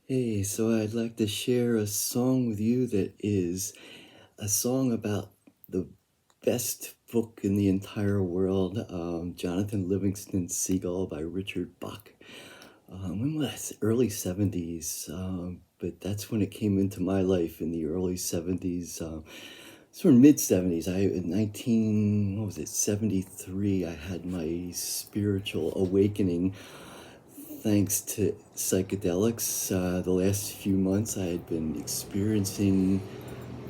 Hey, so I'd like to share a song with you that is a song about the best book in the entire world, Jonathan Livingston Seagull by Richard Bach. When was it? Early 70s, but that's when it came into my life in the early 70s. Sort of mid 70s. In 19, what was it, 73, I had my spiritual awakening thanks to psychedelics. The last few months, I had been experiencing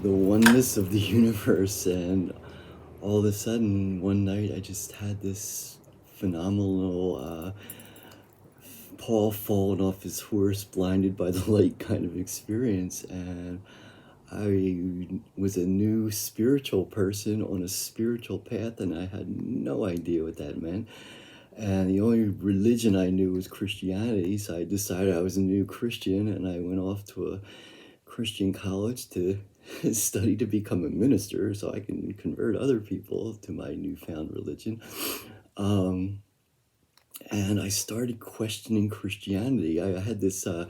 the oneness of the universe, and all of a sudden, one night, I just had this phenomenal Paul falling off his horse, blinded by the light kind of experience, and I was a new spiritual person on a spiritual path, and I had no idea what that meant. And the only religion I knew was Christianity, so I decided I was a new Christian, and I went off to a Christian college to study to become a minister so I can convert other people to my newfound religion. And I started questioning Christianity. I had this one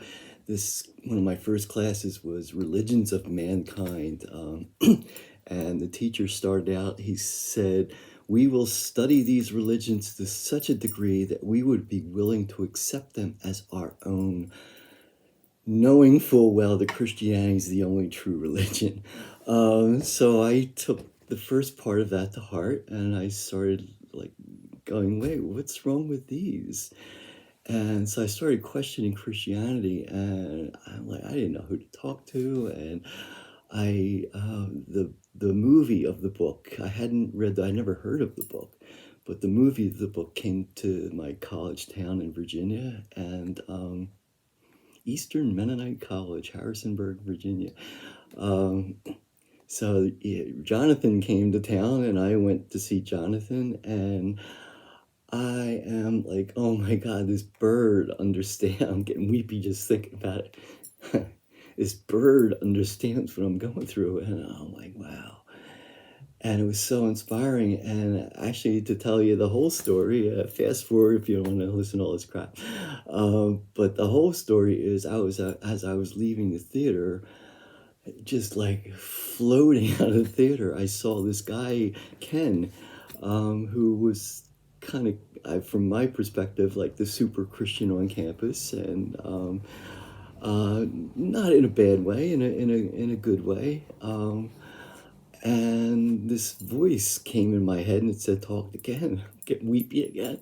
of my first classes was Religions of Mankind. And the teacher started out, he said, "We will study these religions to such a degree that we would be willing to accept them as our own, knowing full well that Christianity is the only true religion." So I took the first part of that to heart, and I started like going, wait, what's wrong with these? And so I started questioning Christianity, and I'm like, I didn't know who to talk to. And the movie of the book, I hadn't read, I never heard of the book, but the movie of the book came to my college town in Virginia, and Eastern Mennonite College, Harrisonburg, Virginia. Um, so yeah, Jonathan came to town, and I went to see Jonathan, and I am like, oh my God, this bird understands. I'm getting weepy just thinking about it. This bird understands what I'm going through. And I'm like, wow. And it was so inspiring. And actually, to tell you the whole story, fast forward if you don't want to listen to all this crap. But the whole story is as I was leaving the theater, just like floating out of the theater, I saw this guy, Ken, who was kind of, from my perspective, like the super Christian on campus, and not in a bad way, in a good way. And this voice came in my head, and it said, "Talk again." Get weepy again.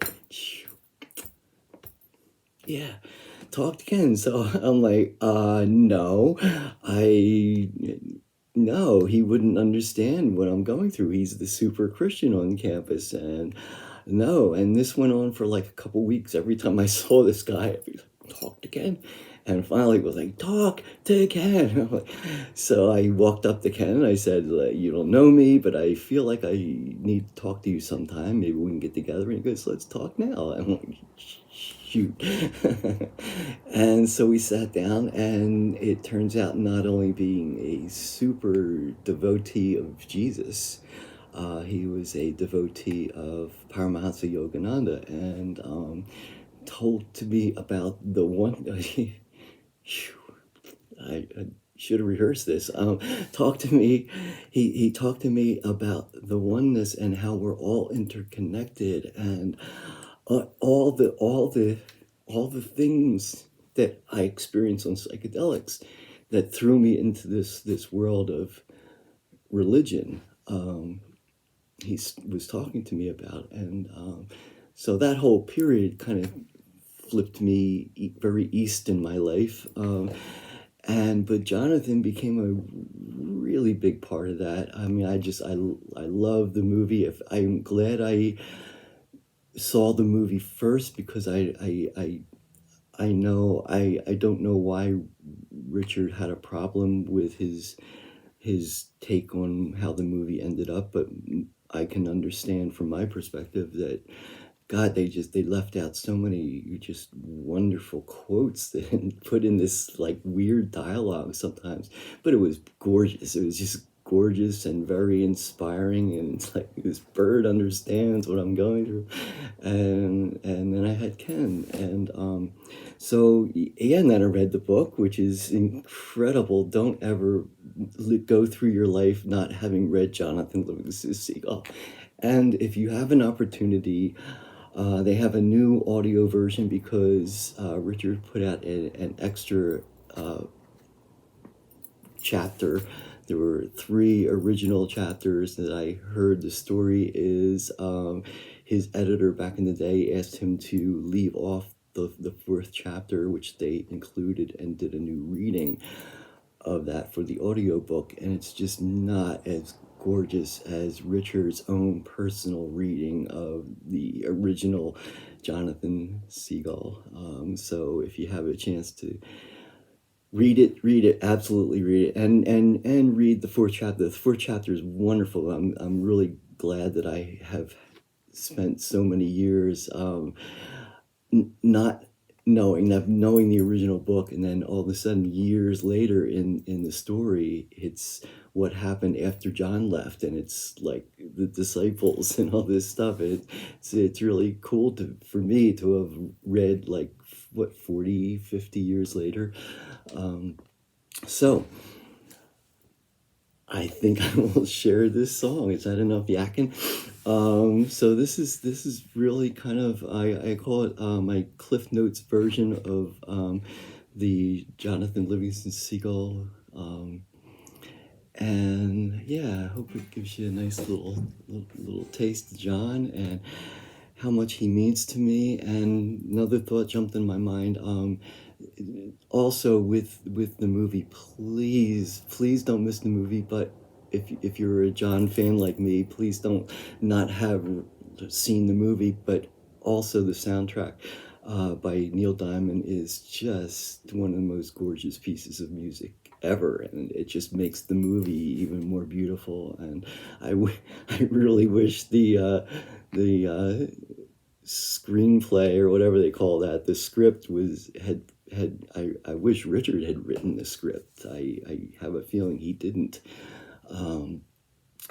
Yeah, talk again. So I'm like, no, I no, he wouldn't understand what I'm going through. He's the super Christian on campus, and no. And this went on for like a couple weeks. Every time I saw this guy, I'd be like, talked again. And finally it was like, talk to Ken. So I walked up to Ken and I said, you don't know me, but I feel like I need to talk to you sometime. Maybe we can get together. And he goes, let's talk now. I'm like, shoot. And so we sat down, and it turns out, not only being a super devotee of Jesus, he was a devotee of Paramahansa Yogananda, and told to me about the one. I should have rehearsed this. Talked to me. He talked to me about the oneness and how we're all interconnected, and all the things that I experienced on psychedelics that threw me into this world of religion. He was talking to me about, and so that whole period kind of flipped me very east in my life. But Jonathan became a really big part of that. I mean, I love the movie. If I'm glad I saw the movie first, because I know I don't know why Richard had a problem with his take on how the movie ended up, but I can understand from my perspective that, God, they left out so many just wonderful quotes that put in this like weird dialogue sometimes, but it was gorgeous. It was just gorgeous and very inspiring, and it's like this bird understands what I'm going through. And then I had Ken, and so yeah, and then I read the book, which is incredible. Don't ever go through your life not having read Jonathan Livingston Seagull. And if you have an opportunity, they have a new audio version because Richard put out an extra chapter. There were 3 original chapters that I heard. The story is his editor back in the day asked him to leave off the 4th chapter, which they included, and did a new reading of that for the audiobook. And it's just not as gorgeous as Richard's own personal reading of the original Jonathan Seagull. So if you have a chance to read it, absolutely read it, and read the 4th chapter. The 4th chapter is wonderful. I'm really glad that I have spent so many years not knowing the original book, and then all of a sudden years later in the story, it's what happened after John left, and it's like the disciples and all this stuff. It's really cool for me to have read, like, what, 40, 50 years later. So I think I will share this song. Is that enough yakking? So this is really kind of, I call it my Cliff Notes version of the Jonathan Livingston Seagull. And yeah, I hope it gives you a nice little taste of John and how much he means to me. And another thought jumped in my mind. Also with the movie, please don't miss the movie. But if you're a John fan like me, please don't not have seen the movie. But also the soundtrack by Neil Diamond is just one of the most gorgeous pieces of music ever, and it just makes the movie even more beautiful. And I really wish the screenplay, or whatever they call that, the script I wish Richard had written the script. I have a feeling he didn't.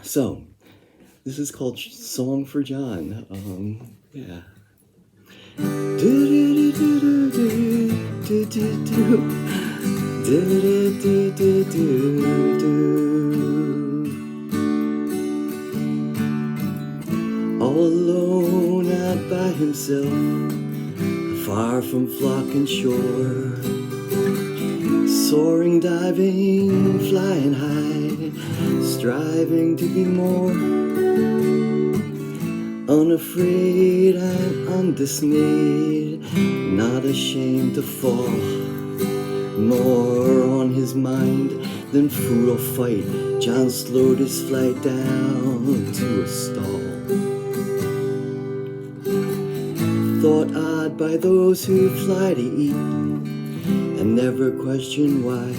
So this is called Song for Jon. Yeah. All alone out by himself, far from flock and shore, soaring, diving, flying high, striving to be more, unafraid and undismayed, not ashamed to fall. More on his mind than food or fight, Jon slowed his flight down to a stall. Thought odd by those who fly to eat and never question why,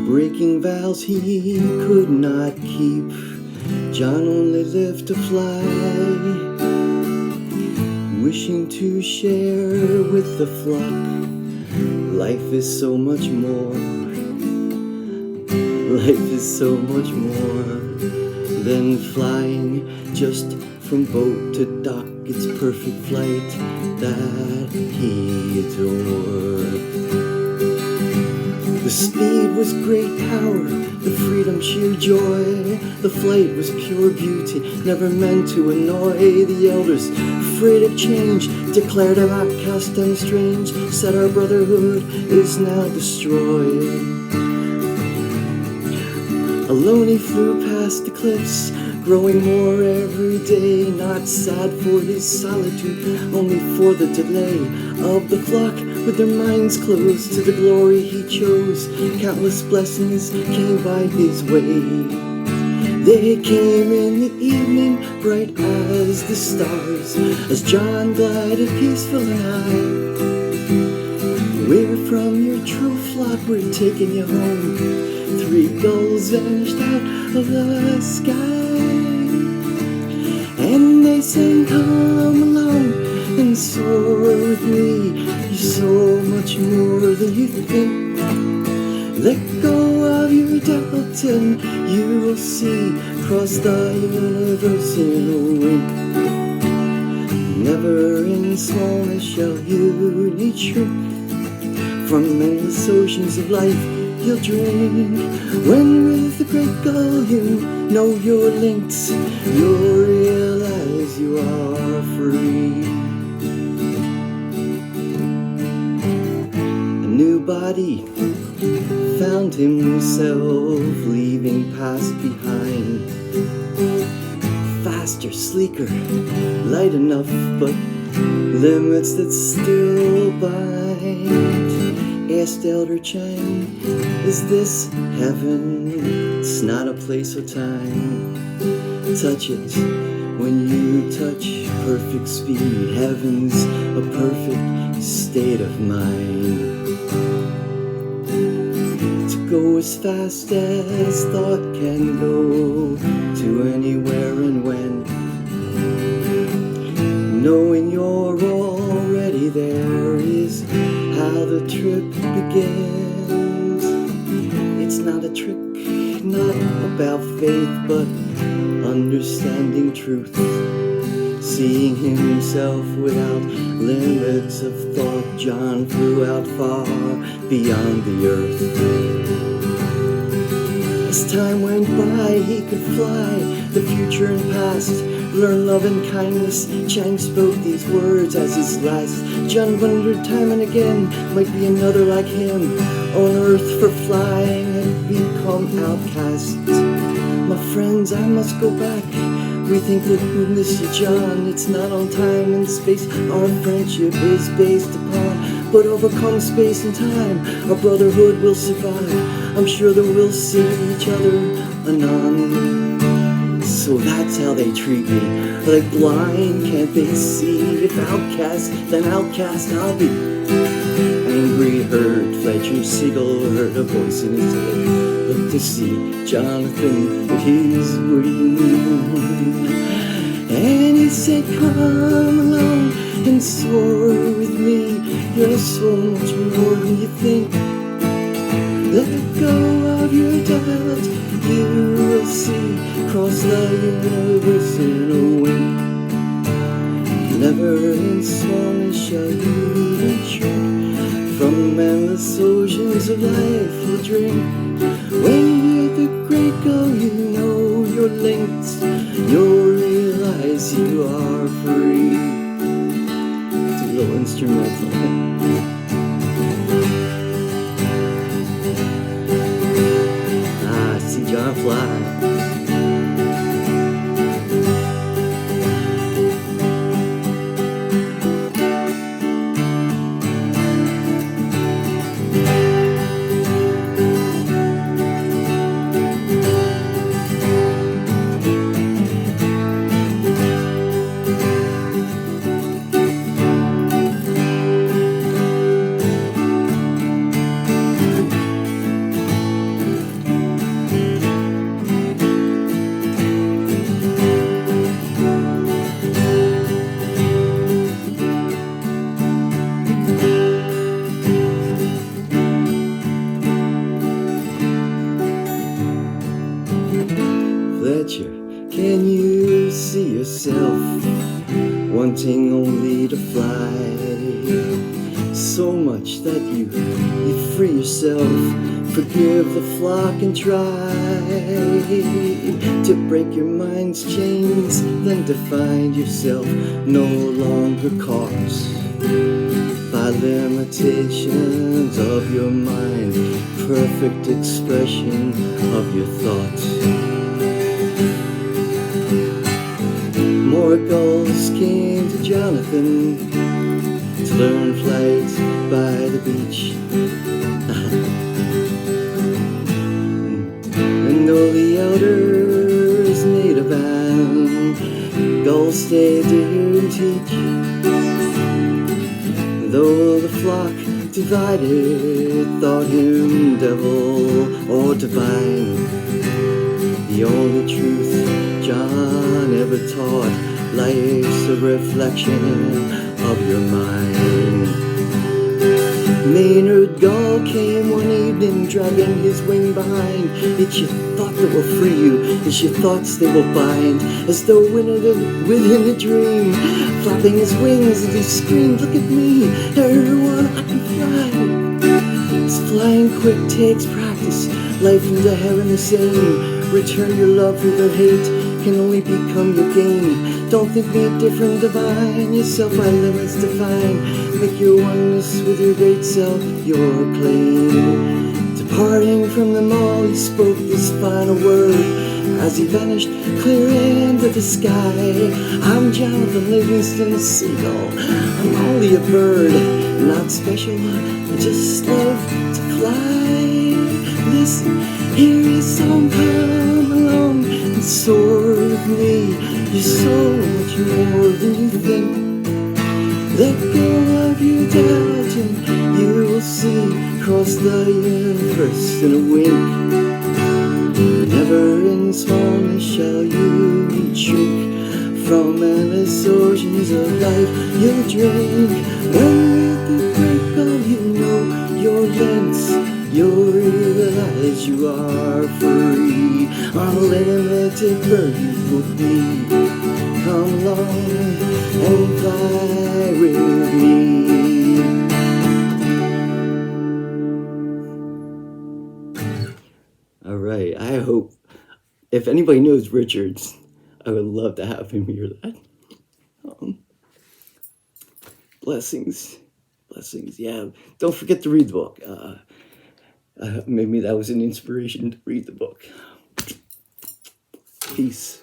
breaking vows he could not keep, Jon only lived to fly, wishing to share with the flock. Life is so much more. Life is so much more than flying just from boat to dock. It's perfect flight that he adored. The speed was great power, the freedom sheer joy. The flight was pure beauty, never meant to annoy. The elders, afraid of change, declared our outcast and strange, said our brotherhood is now destroyed. Alone he flew past the cliffs, growing more every day, not sad for his solitude, only for the delay of the flock with their minds closed to the glory he chose. Countless blessings came by his way. They came in the evening, bright as the stars, as Jon glided peaceful and high. We're from your true flock, we're taking you home. 3 gulls vanished out of the sky, and they sang, come along and soar with me. You're so much more than you think. Let go of your your doubt and you will see across the universe in a wink. Never in smallness shall you need shrink. From endless oceans of life you'll drink. When with the great goal you know you're linked, you'll realize you are free. A new body found himself leaving past behind. Faster, sleeker, light enough, but limits that still bind. Asked Elder Chang, is this heaven? It's not a place or time. Touch it when you touch perfect speed. Heaven's a perfect state of mind. To go as fast as thought can go, to anywhere and when, knowing you're already there is how the trip begins. It's not a trick, not about faith, but understanding truth, seeing himself without limits of thought. John flew out far beyond the earth. As time went by, he could fly the future and past, learn love and kindness. Chang spoke these words as his last. John wondered time and again, might be another like him on earth for flying and become outcast. My friends, I must go back. We think that we miss you, John. It's not on time and space our friendship is based upon, but overcome space and time, our brotherhood will survive. I'm sure that we'll see each other anon. So that's how they treat me, like blind, can't they see? If outcast, then outcast I'll be. Angry heard Fletcher Siegel, heard a voice in his head, looked to see Jonathan with his wing. And he said, come along and soar with me. You're so much more than you think. Let go of your doubt, you will see across the universe in a wink. Never in smallness shall you even shrink. From endless oceans of life you'll drink. When you're the great goal, you know you're linked. You'll realize you are free. It's a little instrumental. See John fly. Fletcher, can you see yourself wanting only to fly? So much that you free yourself, forgive the flock and try to break your mind's chains, then to find yourself no longer caught by limitations of your mind, perfect expression of your thoughts. More gulls came to Jonathan to learn flight by the beach. And though the elders made a vow, gulls stayed to hear him teach. Though the flock divided, thought him devil or divine, the only truth John ever taught, life's a reflection of your mind. Maynard Gull came one evening, dragging his wing behind. It's your thought that will free you, it's your thoughts they will bind, as though within a dream. Flapping his wings as he screamed, look at me, everyone, I can fly. This flying quick takes practice, life into heaven the same. Return your love for the hate can only become your gain. Don't think me different, divine yourself by limits define. Make your oneness with your great self your claim. Departing from them all, he spoke this final word as he vanished clear into the sky. I'm Jonathan Livingston, a seagull. I'm only a bird, not special, I just love to fly. Listen, hear your song, come along and soar with me. You're so much more than you think. Let go of your doubt and you will see across the universe in a wink. Never in smallness shall you shrink from endless oceans of life you'll drink. When with the break of you know your lengths, you'll realize you are free. Unlimited bird you will be. Come along and fly with me. All right, I hope, if anybody knows Richards, I would love to have him hear that. Blessings. Yeah, don't forget to read the book. Maybe that was an inspiration to read the book. Peace.